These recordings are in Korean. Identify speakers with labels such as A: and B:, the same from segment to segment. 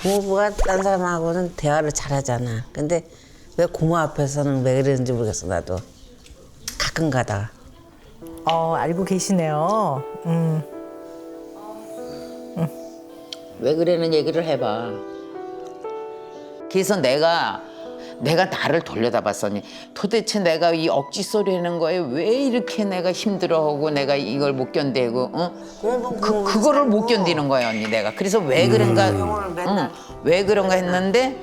A: 고모부가 딴 사람하고는 대화를 잘하잖아. 근데 왜 고모 앞에서는 왜 그러는지 모르겠어 나도. 가끔 가다가.
B: 알고 계시네요.
C: 왜 그러는 얘기를 해봐. 그래서 내가 나를 돌려다 봤더니 도대체 내가 이 억지 소리 하는 거에 왜 이렇게 내가 힘들어하고 내가 이걸 못 견디고 그거를 못 견디는 거야 언니 내가. 그래서 왜 그런가 왜 그런가 했는데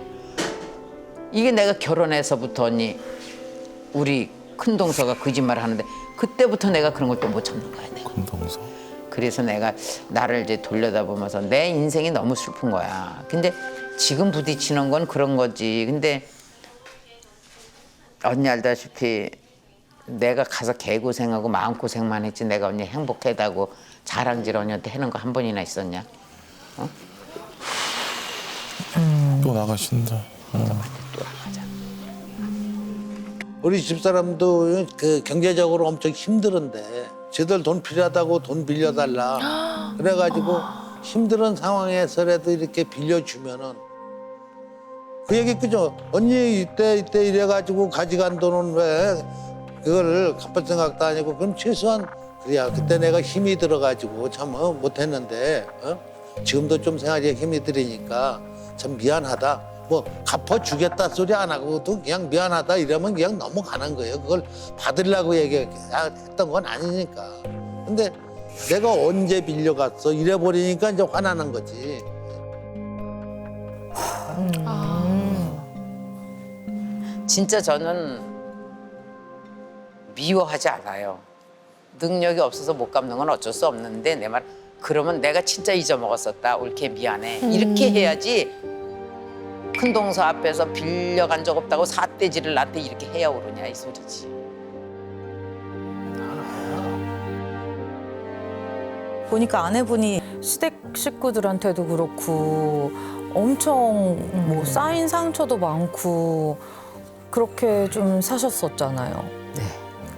C: 이게 내가 결혼해서부터 언니 우리 큰 동서가 거짓말을 하는데 그때부터 내가 그런 걸 또 못 참는 거야 내가.
D: 큰 동서.
C: 그래서 내가 나를 이제 돌려다보면서 내 인생이 너무 슬픈 거야. 근데 지금 부딪히는 건 그런 거지. 근데 언니 알다시피 내가 가서 개고생하고 마음고생만 했지 내가 언니 행복하다고 자랑질 언니한테 해놓은 거 한 번이나 있었냐?
D: 또 나가신다.
C: 또 나가자.
E: 우리 집사람도 그 경제적으로 엄청 힘들은데 쟤들 돈 필요하다고 돈 빌려달라. 그래가지고 힘든 상황에서라도 이렇게 빌려주면은 그 얘기 그죠? 언니 이때 이래가지고 가져간 돈은 왜 그걸 갚을 생각도 아니고 그럼 최소한 그래야 그때 내가 힘이 들어가지고 참 못했는데 지금도 좀 생활에 힘이 들으니까 참 미안하다. 뭐 갚아주겠다 소리 안 하고도 그냥 미안하다 이러면 그냥 넘어가는 거예요. 그걸 받으려고 얘기했던 건 아니니까. 근데 내가 언제 빌려갔어 이래버리니까 이제 화나는 거지.
C: 진짜 저는 미워하지 않아요. 능력이 없어서 못 갚는 건 어쩔 수 없는데 내 말 그러면 내가 진짜 잊어먹었었다. 옳게 미안해. 이렇게 해야지 큰 동서 앞에서 빌려간 적 없다고 삿대질을 나한테 이렇게 해야 오르냐 이 소리지.
B: 보니까 아내분이 시댁 식구들한테도 그렇고 엄청 뭐 쌓인 상처도 많고 그렇게 좀 사셨었잖아요.
C: 네.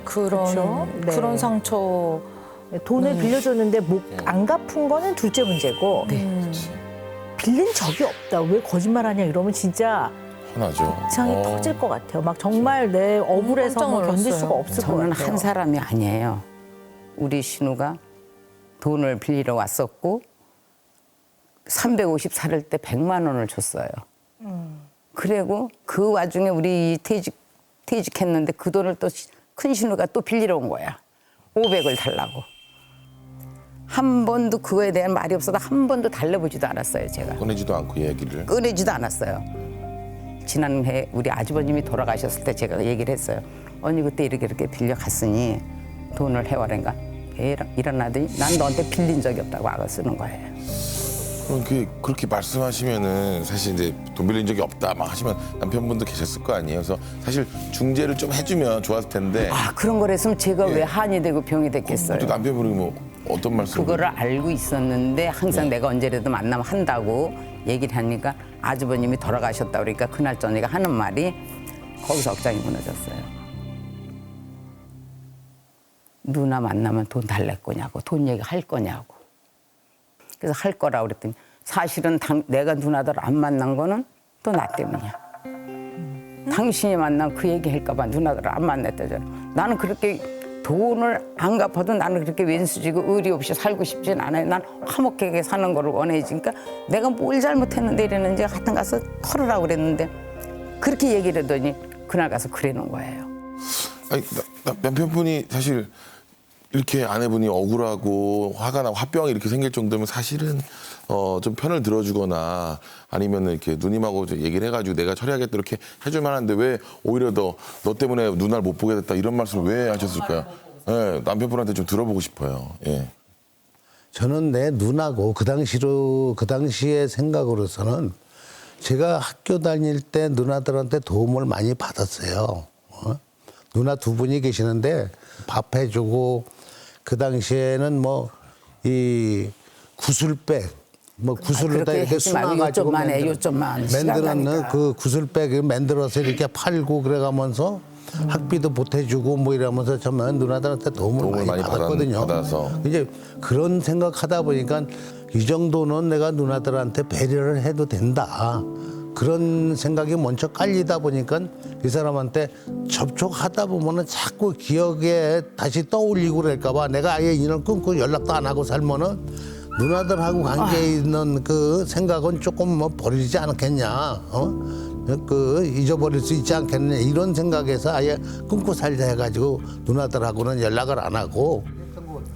B: 그런
F: 네.
B: 그런 상처.
F: 돈을 빌려줬는데 안 갚은 거는 둘째 문제고 빌린 적이 없다. 왜 거짓말하냐 이러면 진짜
D: 화나죠.
F: 이상이 터질 것 같아요. 막 정말 내 억울해서
B: 깜짝
F: 뭐 견딜
B: 놀랐어요.
F: 수가 없을 것
G: 저는
F: 같아요.
G: 한 사람이 아니에요. 우리 신우가 돈을 빌리러 왔었고 350 살 때 100만 원을 줬어요. 그리고 그 와중에 우리 퇴직했는데 그 돈을 또 큰 신우가 또 빌리러 온 거야. 500을 달라고. 한 번도 그거에 대한 말이 없어서 한 번도 달래보지도 않았어요, 제가.
D: 꺼내지도 않고 얘기를.
G: 꺼내지도 않았어요. 지난해 우리 아주버님이 돌아가셨을 때 제가 얘기를 했어요. 언니 그때 이렇게 빌려갔으니 돈을 해와라니까 일어나더니 난 너한테 빌린 적이 없다고 악을 쓰는 거예요.
D: 그렇게 말씀하시면은 사실 이제 돈 빌린 적이 없다 막 하시면 남편분도 계셨을 거 아니에요. 그래서 사실 중재를 좀 해주면 좋았을 텐데.
G: 아 그런 걸 했으면 제가
D: 예.
G: 왜 한이 되고 병이 됐겠어요.
D: 또 남편분이 뭐 어떤 말씀?
G: 그거를 알고 있었는데 항상 내가 언제라도 만나면 한다고 얘기를 하니까 아주버님이 돌아가셨다 그러니까 그날 저녁에 하는 말이 거기서 억장이 무너졌어요. 누나 만나면 돈 달랠 거냐고 돈 얘기 할 거냐고. 그래서 할 거라고 그랬더니 사실은 내가 누나들 안 만난 거는 또 나 때문이야. 당신이 만난 그 얘기 할까 봐 누나들을 안 만났다잖아. 나는 그렇게 돈을 안 갚아도 나는 그렇게 왼수지고 의리 없이 살고 싶진 않아요. 난 화목하게 사는 거를 원해지. 그러니까 내가 뭘 잘못했는데 이랬는지 하여튼 가서 털으라고 그랬는데 그렇게 얘기를 하더니 그날 가서 그래놓은 거예요.
D: 아니 남편분이 사실 이렇게 아내분이 억울하고 화가 나고 화병이 이렇게 생길 정도면 사실은 좀 편을 들어주거나 아니면 이렇게 누님하고 이제 얘기를 해가지고 내가 처리하겠다 이렇게 해줄 만한데 왜 오히려 너 때문에 누나를 못 보게 됐다 이런 말씀을 왜 하셨을까요? 예, 남편분한테 좀 들어보고 싶어요. 예.
E: 저는 내 누나고 그 당시의 생각으로서는 제가 학교 다닐 때 누나들한테 도움을 많이 받았어요. 누나 두 분이 계시는데 밥 해주고 그 당시에는 뭐 이 구슬백 뭐 구슬로다
G: 그렇게
E: 이렇게
G: 하지 말고
E: 쑤나가지고
G: 요점만 해, 요점만. 시간
E: 만들었는
G: 가니까.
E: 그 구슬백 만들어서 이렇게 팔고 그래가면서 학비도 보태주고 뭐 이러면서 정말 누나들한테 도움을 많이 받았거든요.
D: 받아서.
E: 이제 그런 생각하다 보니까 이 정도는 내가 누나들한테 배려를 해도 된다. 그런 생각이 먼저 깔리다 보니까 이 사람한테 접촉하다 보면은 자꾸 기억에 다시 떠올리고 그럴까봐 내가 아예 인연 끊고 연락도 안 하고 살면은 누나들하고 관계에 있는 그 생각은 조금 뭐 버리지 않겠냐, 그 잊어버릴 수 있지 않겠느냐 이런 생각에서 아예 끊고 살자 해가지고 누나들하고는 연락을 안 하고.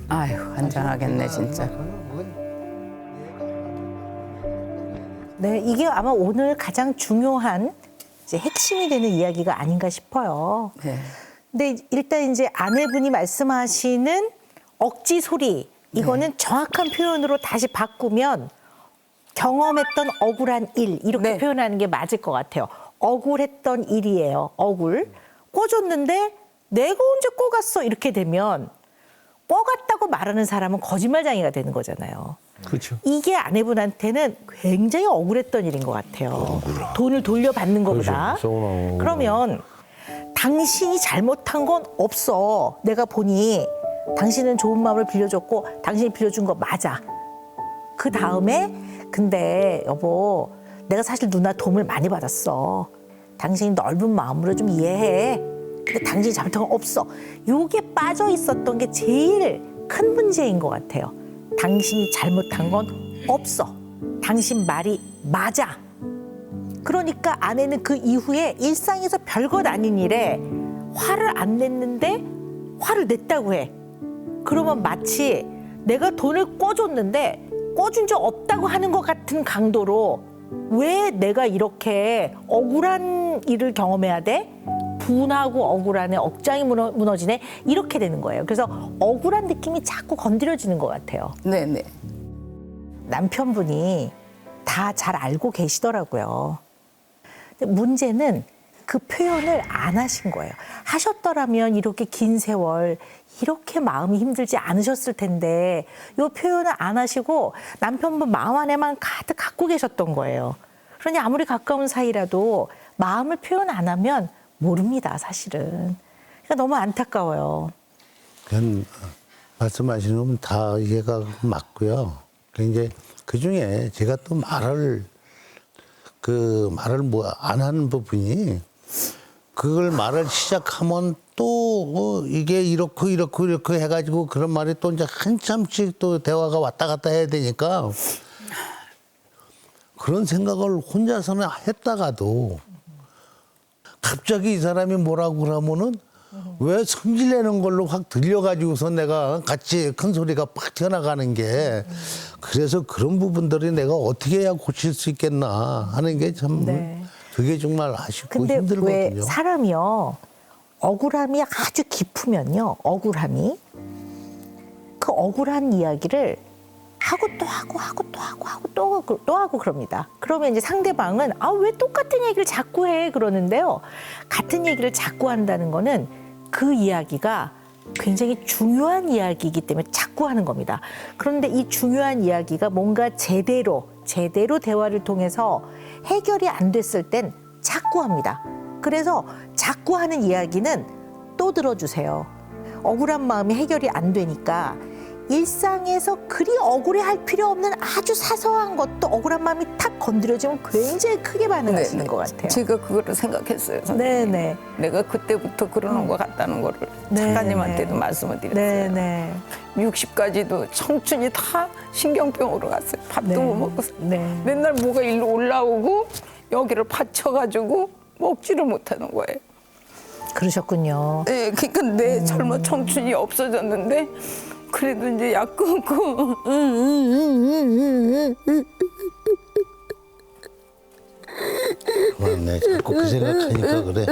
G: 아유 환장하겠네 진짜.
F: 네, 이게 아마 오늘 가장 중요한 이제 핵심이 되는 이야기가 아닌가 싶어요.
G: 네.
F: 근데 일단 이제 아내분이 말씀하시는 억지 소리 이거는 정확한 표현으로 다시 바꾸면 경험했던 억울한 일 이렇게
B: 네.
F: 표현하는 게 맞을 것 같아요. 억울했던 일이에요. 억울. 꿔줬는데 내가 언제 꿔갔어 이렇게 되면 꿔갔다고 말하는 사람은 거짓말쟁이가 되는 거잖아요.
E: 그렇죠.
F: 이게 아내분한테는 굉장히 억울했던 일인 것 같아요. 돈을 돌려받는 것보다. 그러면 당신이 잘못한 건 없어. 내가 보니 당신은 좋은 마음을 빌려줬고 당신이 빌려준 거 맞아. 그 다음에 근데 여보 내가 사실 누나 도움을 많이 받았어. 당신이 넓은 마음으로 좀 이해해. 근데 당신이 잘못한 건 없어. 요게 빠져 있었던 게 제일 큰 문제인 것 같아요. 당신이 잘못한 건 없어. 당신 말이 맞아. 그러니까 아내는 그 이후에 일상에서 별것 아닌 일에 화를 안 냈는데 화를 냈다고 해. 그러면 마치 내가 돈을 꿔줬는데 꿔준 적 없다고 하는 것 같은 강도로 왜 내가 이렇게 억울한 일을 경험해야 돼? 분하고 억울하네, 억장이 무너지네 이렇게 되는 거예요. 그래서 억울한 느낌이 자꾸 건드려지는 것 같아요.
G: 네네.
F: 남편분이 다 잘 알고 계시더라고요. 근데 문제는 그 표현을 안 하신 거예요. 하셨더라면 이렇게 긴 세월 이렇게 마음이 힘들지 않으셨을 텐데 이 표현을 안 하시고 남편분 마음 안에만 가득 갖고 계셨던 거예요. 그러니 아무리 가까운 사이라도 마음을 표현 안 하면 모릅니다, 사실은. 그러니까 너무 안타까워요.
E: 그냥 말씀하시는 건 다 이해가 맞고요. 이제 그 중에 제가 또 말을 뭐 안 하는 부분이 그걸 말을 시작하면 또 이게 이렇고 해가지고 그런 말이 또 이제 한참씩 또 대화가 왔다 갔다 해야 되니까 그런 생각을 혼자서는 했다가도 갑자기 이 사람이 뭐라고 그러면은 왜 성질내는 걸로 확 들려가지고서 내가 같이 큰 소리가 팍 튀어나가는 게 그래서 그런 부분들이 내가 어떻게 해야 고칠 수 있겠나 하는 게 참
F: 네.
E: 그게 정말 아쉽고
F: 근데
E: 힘들거든요.
F: 왜 사람이요 억울함이 아주 깊으면요 억울함이 그 억울한 이야기를 하고 또 하고 그럽니다. 그러면 이제 상대방은 아 왜 똑같은 얘기를 자꾸 해 그러는데요. 같은 얘기를 자꾸 한다는 거는 그 이야기가 굉장히 중요한 이야기이기 때문에 자꾸 하는 겁니다. 그런데 이 중요한 이야기가 뭔가 제대로 대화를 통해서 해결이 안 됐을 땐 자꾸 합니다. 그래서 자꾸 하는 이야기는 또 들어주세요. 억울한 마음이 해결이 안 되니까 일상에서 그리 억울해할 필요 없는 아주 사소한 것도 억울한 마음이 탁 건드려지면 굉장히 크게 반응하시는 것 같아요.
G: 제가 그거를 생각했어요. 선생님.
F: 네네.
G: 내가 그때부터 그러는 것 같다는 거를 작가님한테도 말씀을 드렸어요.
F: 네네.
G: 60까지도 청춘이 다 신경병으로 갔어요. 밥도
F: 네.
G: 못 먹었어요.
F: 네.
G: 맨날 뭐가 일로 올라오고 여기를 받쳐가지고 먹지를 못하는 거예요.
F: 그러셨군요.
G: 네, 그러니까 내 젊은 청춘이 없어졌는데 그래도 이제 약 끊고
E: 그만네 자꾸 그 생각하니까 그래.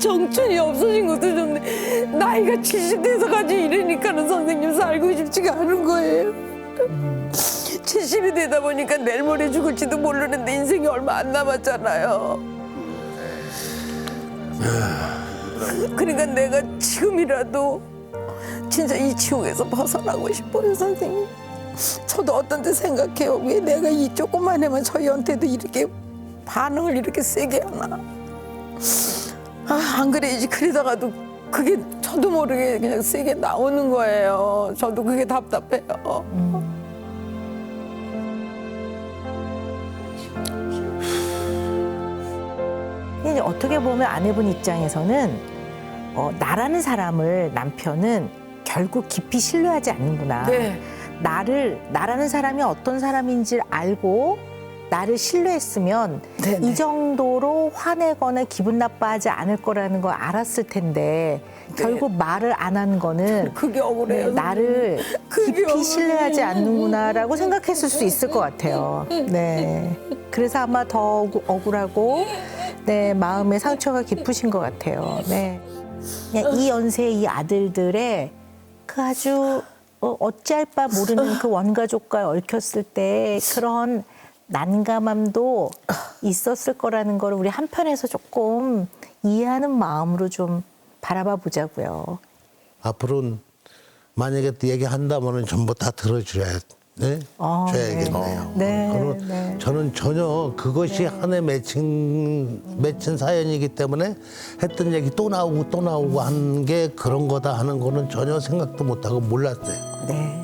H: 청춘이 없어진 것도 좋네. 나이가 70대서까지 이러니까는 선생님 살고 싶지가 않은 거예요. 70이 되다 보니까 내일 모레 죽을지도 모르는데 인생이 얼마 안 남았잖아요. 그러니까 내가 지금이라도 진짜 이 지옥에서 벗어나고 싶어요, 선생님. 저도 어떤 때 생각해요. 왜 내가 이 조그만 애만 저희한테도 이렇게 반응을 이렇게 세게 하나. 아, 안 그래야지. 그러다가도 그게 저도 모르게 그냥 세게 나오는 거예요. 저도 그게 답답해요.
F: 이제 어떻게 보면 아내분 입장에서는 나라는 사람을 남편은 결국 깊이 신뢰하지 않는구나.
H: 네.
F: 나라는 사람이 어떤 사람인지 알고 나를 신뢰했으면
H: 네네.
F: 이 정도로 화내거나 기분 나빠하지 않을 거라는 걸 알았을 텐데 결국 말을 안 한 거는
H: 그게 억울해요.
F: 나를
H: 그게
F: 깊이
H: 억울해요.
F: 신뢰하지 않는구나라고 생각했을 수 있을 것 같아요. 네. 그래서 아마 더 억울하고 네, 마음의 상처가 깊으신 것 같아요. 네. 그냥 이 연세의 이 아들들의 그 아주 어찌할 바 모르는 그 원가족과 얽혔을 때 그런 난감함도 있었을 거라는 걸 우리 한편에서 조금 이해하는 마음으로 좀 바라봐 보자고요.
E: 앞으로는 만약에 또 얘기한다면은 전부 다 들어줘야 네? 줘야겠네요.
F: 네,
E: 그럼
F: 네.
E: 저는 전혀 그것이 한해 맺힌 사연이기 때문에 했던 얘기 또 나오고 한 게 그런 거다 하는 거는 전혀 생각도 못하고 몰랐어요.
F: 네.